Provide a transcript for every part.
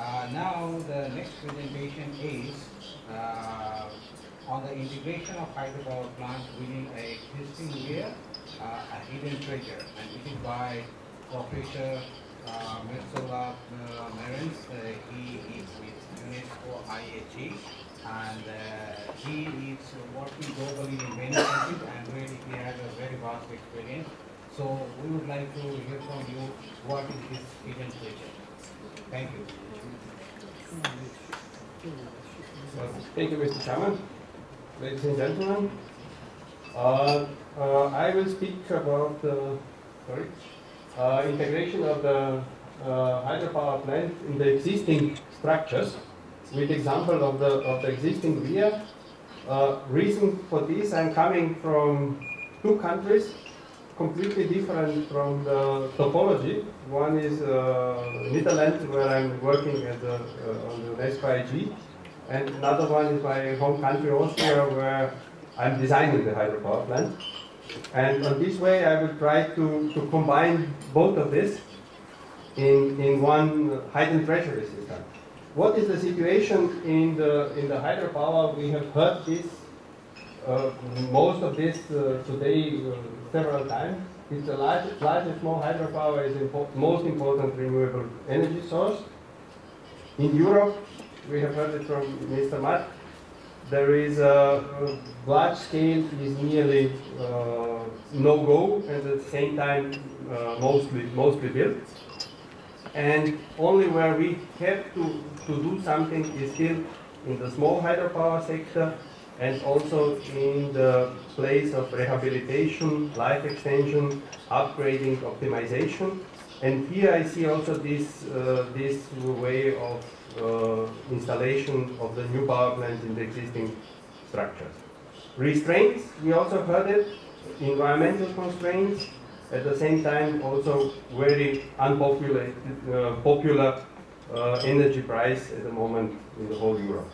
Now the next presentation is on the integration of hydropower plant within a existing Weir, a hidden treasure, and it is by Professor Miroslav Marence. He is with UNESCO-IHE, and he is working globally in many countries, and really he has a very vast experience. So we would like to hear from you what is this hidden treasure. Thank you. Thank you, Mr. Chairman. Ladies and gentlemen, I will speak about the integration of the hydropower plant in the existing structures, with example of the existing Weir. Reason for this, I'm coming from two countries, completely different from the topology. One is Netherlands, where I'm working on the UNESCO-IHE, and another one is my home country, Austria, where I'm designing the hydropower plant. And on this way, I will try to combine both of this in one hidden treasury system. What is the situation in the hydropower? We have heard this, most of this today several times. It's the largest small hydropower is most important renewable energy source. In Europe, we have heard it from Mr. Matt, there is a large scale is nearly no-go, and at the same time mostly built. And only where we have to do something is still in the small hydropower sector, and also in the place of rehabilitation, life extension, upgrading, optimization. And here I see also this way of installation of the new power plants in the existing structures. Restraints, we also heard it, environmental constraints, at the same time also very unpopular popular energy price at the moment in the whole Europe.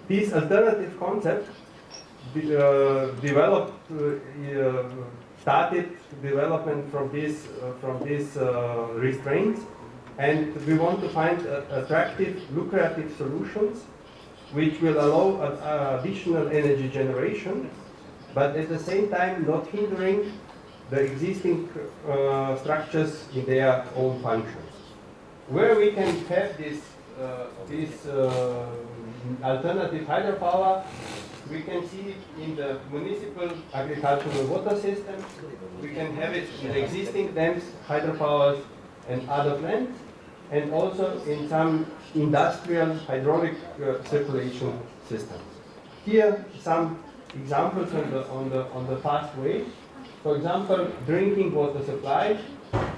This alternative concept started development from this restraints, and we want to find attractive, lucrative solutions which will allow additional energy generation, but at the same time not hindering the existing structures in their own functions. Where we can have this alternative hydropower, we can see it in the municipal agricultural water systems. We can have it in existing dams, hydropowers, and other plants, and also in some industrial hydraulic circulation systems. Here, some examples on the fast way. For example, drinking water supply.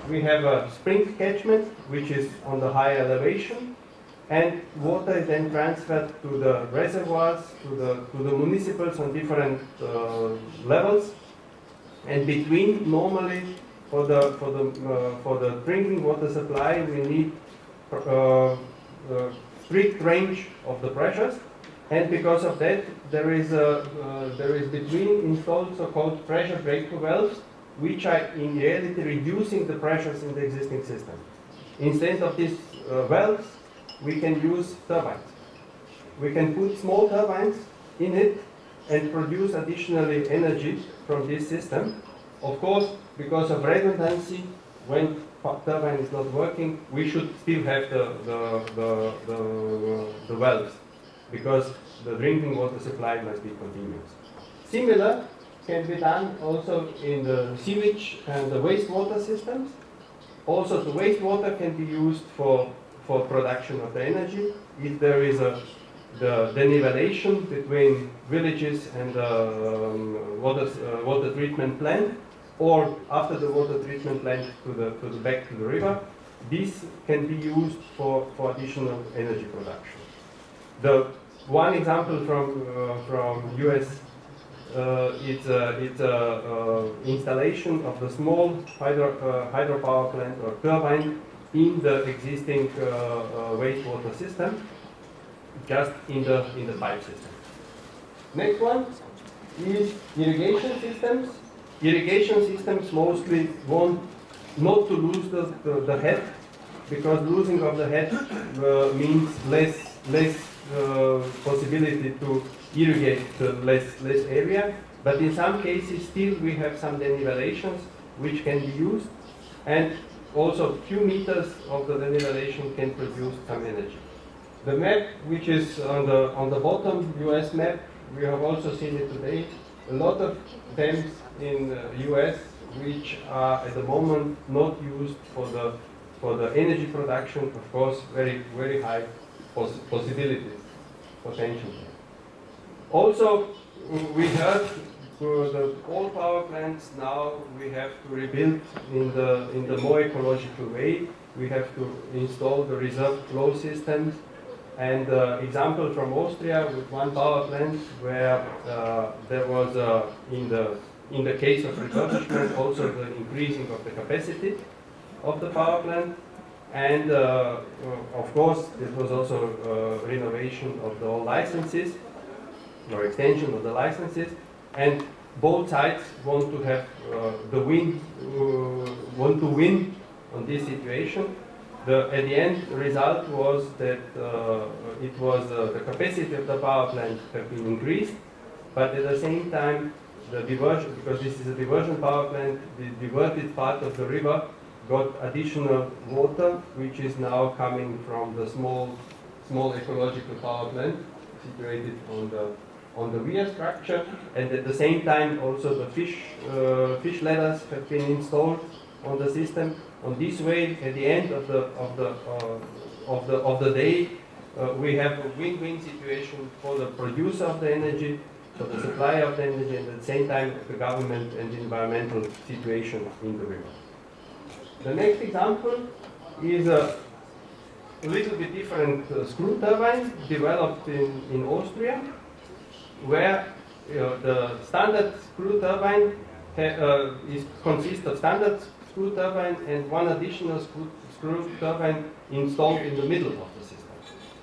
We have a spring catchment, which is on the high elevation, and water is then transferred to the reservoirs, to the municipals on different levels. And between, normally, for the drinking water supply, we need strict range of the pressures, and because of that, there is between installed so-called pressure breakthrough valves, which are in reality reducing the pressures in the existing system. Instead of these valves, we can use turbines. We can put small turbines in it and produce additionally energy from this system. Of course, because of redundancy, when turbine is not working, we should still have the valves, because the drinking water supply must be continuous. Similar can be done also in the sewage and the wastewater systems. Also, the wastewater can be used for production of the energy. If there is the nivellation between villages and the water treatment plant, or after the water treatment plant back to the river, this can be used for additional energy production. The one example from US, it's installation of the small hydropower plant or turbine in the existing wastewater system, just in the pipe system. Next one is irrigation systems. Irrigation systems mostly want not to lose the head because losing of the head means less possibility to irrigate less area. But in some cases, still we have some denivelations which can be used, and also few meters of the denivelation can produce some energy. The map, which is on the bottom, US map, we have also seen it today. A lot of dams in the US which are at the moment not used for the energy production. Of course, very high possibilities, potential. Also, we heard for the old power plants now we have to rebuild in the more ecological way. We have to install the reserve flow systems. And example from Austria with one power plant where there was in the case of refurbishment also the increasing of the capacity of the power plant, and of course there was also renovation of the old licenses or extension of the licenses, and both sides want to have want to win on this situation. At the end, the result was that it was the capacity of the power plant have been increased, but at the same time, the diversion, because this is a diversion power plant, the diverted part of the river got additional water, which is now coming from the small ecological power plant situated on the Weir structure, and at the same time, also the fish ladders have been installed on the system. On this way, at the end of the day, we have a win-win situation for the producer of the energy, for the supplier of the energy, and at the same time the government and the environmental situation in the river. The next example is a little bit different screw turbine developed in Austria, where the standard screw turbine consists of standard screw turbine and one additional screw turbine installed in the middle of the system.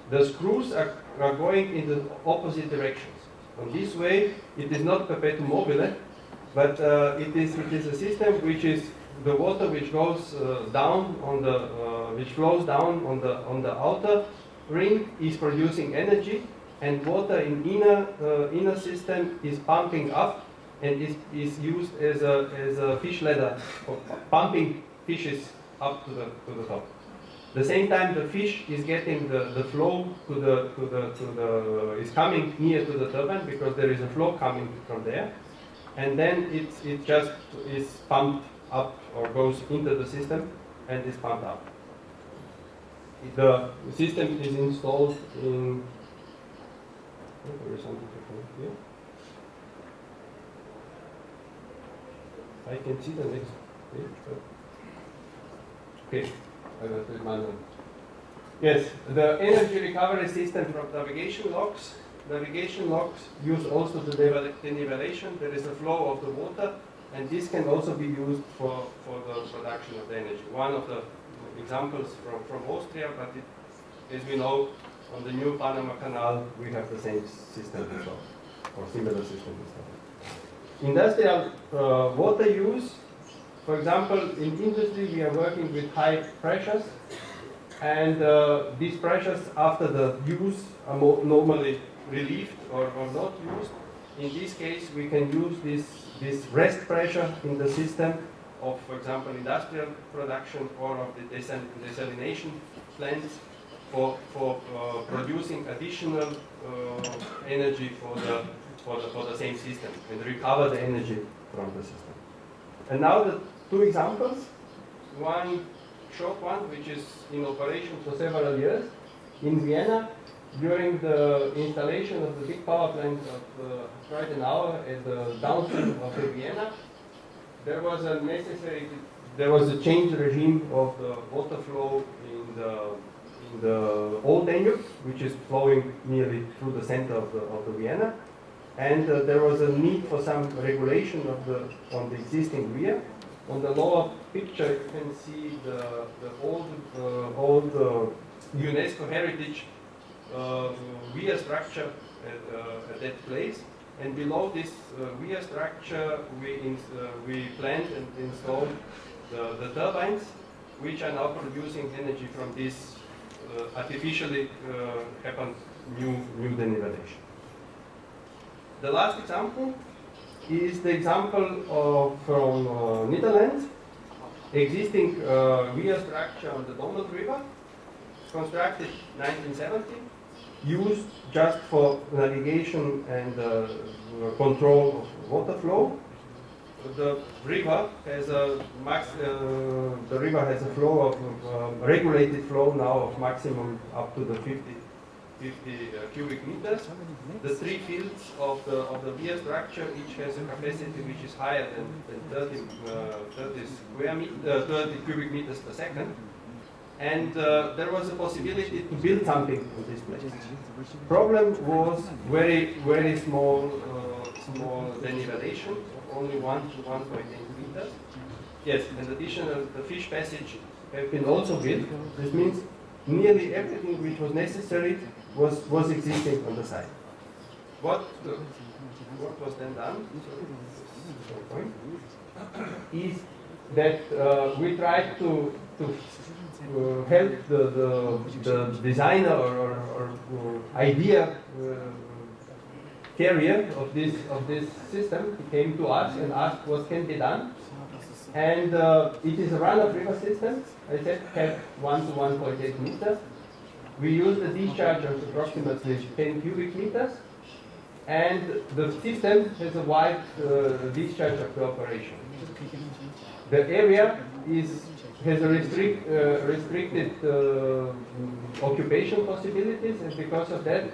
The screws are going in the opposite directions. On this way, it is not perpetuum mobile, but it is a system which is the water which goes down on the which flows down on the outer ring is producing energy, and water in inner system is pumping up and is used as a fish ladder for pumping fishes up to the top. At the same time, the fish is getting the flow is coming near to the turbine because there is a flow coming from there, and then it just is pumped up or goes into the system and is pumped up. The system is installed in. There is something here. I can see the next page. Okay, I will do it manually. Yes, the energy recovery system from navigation logs. Navigation logs use also the denivellation. There is a flow of the water, and this can also be used for the production of the energy. One of the examples from Austria, but as we know, on the new Panama Canal, we have the same system as well, or similar system as well. Industrial water use, for example, in industry we are working with high pressures, and these pressures after the use are normally relieved or not used. In this case, we can use this rest pressure in the system of, for example, industrial production or of the desalination plants for producing additional energy for the same system and recover the energy from the system. And now the two examples. One short one, which is in operation for several years. In Vienna, during the installation of the big power plant of Rana at the downstream of Vienna, there was a change regime of the water flow in the old Danube, which is flowing nearly through the center of the Vienna, and there was a need for some regulation on the existing Weir. On the lower picture, you can see the old UNESCO heritage Weir structure at that place, and below this Weir structure we planned and installed the turbines which are now producing energy from this artificially happened new denivelation. The last example is the example from Netherlands, existing Weir structure on the Donald River, constructed 1970, used just for navigation and control of water flow. The river has a flow of regulated flow now of maximum up to the 50 cubic meters. The three fields of the Weir structure each has a capacity which is higher than 30 cubic meters per second. And there was a possibility to build something on this place. Problem was very small denivelation, only 1 to 1.8 meters. Yes, and additional, the fish passage have been also built. This means nearly everything which was necessary was existing on the site. What was then done is that we tried to help the designer or idea carrier of this system. He came to us and asked what can be done. And it is a run-of river system. I said have 1 to 1.8 meters. We use the discharge of approximately 10 cubic meters. And the system has a wide discharge of the operation. The area has a restricted occupation possibilities, and because of that,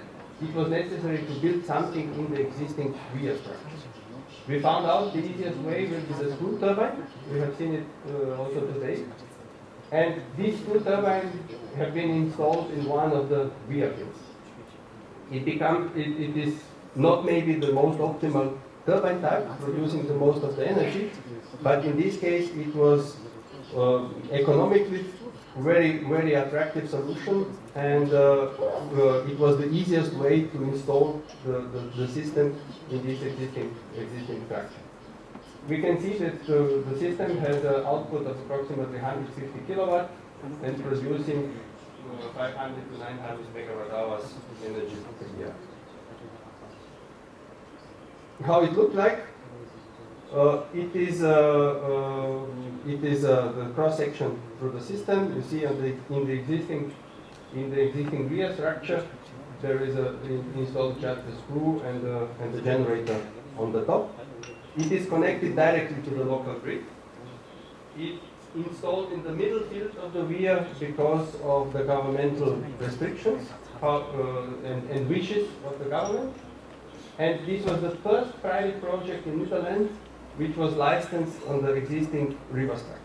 it was necessary to build something in the existing Weir structure. We found out the easiest way will be the screw turbine. We have seen it also today. And these screw turbines have been installed in one of the Weir fields. It is not maybe the most optimal turbine type, producing the most of the energy, but in this case it was economically very attractive solution, and it was the easiest way to install the system in this existing structure. We can see that the system has an output of approximately 150 kilowatt and producing 500 to 900 megawatt hours energy per year. How it looked like? It is the cross section through the system. You see in the existing Weir structure, there is installed just the screw and the generator on the top. It is connected directly to the local grid. It's installed in the middle field of the Weir because of the governmental restrictions and wishes of the government. And this was the first private project in Netherlands which was licensed on the existing river structure.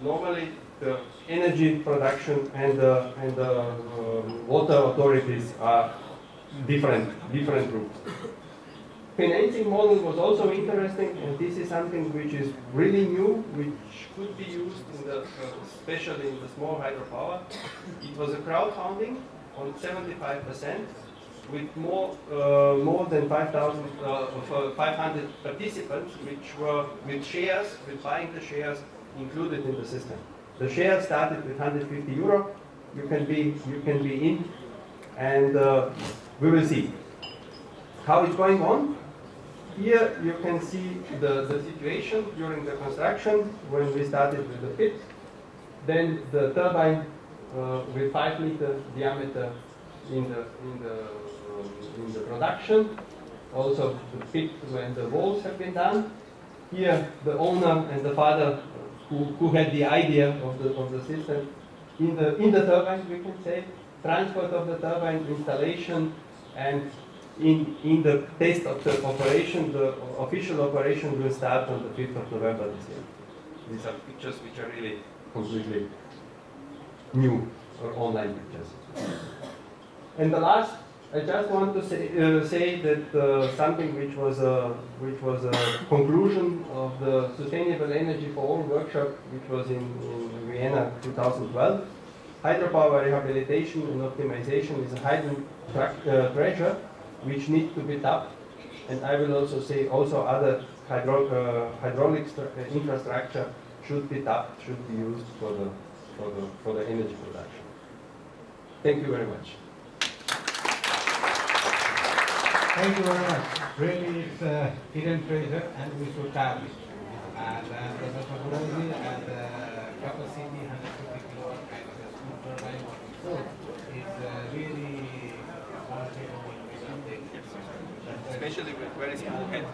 Normally, the energy production and the water authorities are different groups. Financing model was also interesting, and this is something which is really new, which could be used especially in the small hydropower. It was a crowdfunding on 75%. With more than 500 participants, which were with buying the shares included in the system. The shares started with 150 euro. You can be in, and we will see how it's going on. Here you can see the situation during the construction when we started with the pit, then the turbine with 5 meter diameter in the production, also the pit when the walls have been done. Here the owner and the father who had the idea of the system in the turbine, we can say, transport of the turbine, installation, and in the test of the operation, the official operation will start on the 5th of November this year. These are pictures which are really completely new or online pictures. And the last, I just want to say that something which was a conclusion of the Sustainable Energy for All workshop, which was in Vienna 2012. Hydropower rehabilitation and optimization is a hidden treasure which needs to be tapped, and I will also say other hydraulic infrastructure should be tapped, should be used for for the energy production. Thank you very much. Thank you very much. Really, it's a hidden treasure, and we should have it. And the methodology and the capacity 150 kilowatt kind of a smooth turbine what we put is really one thing. Especially with very small head.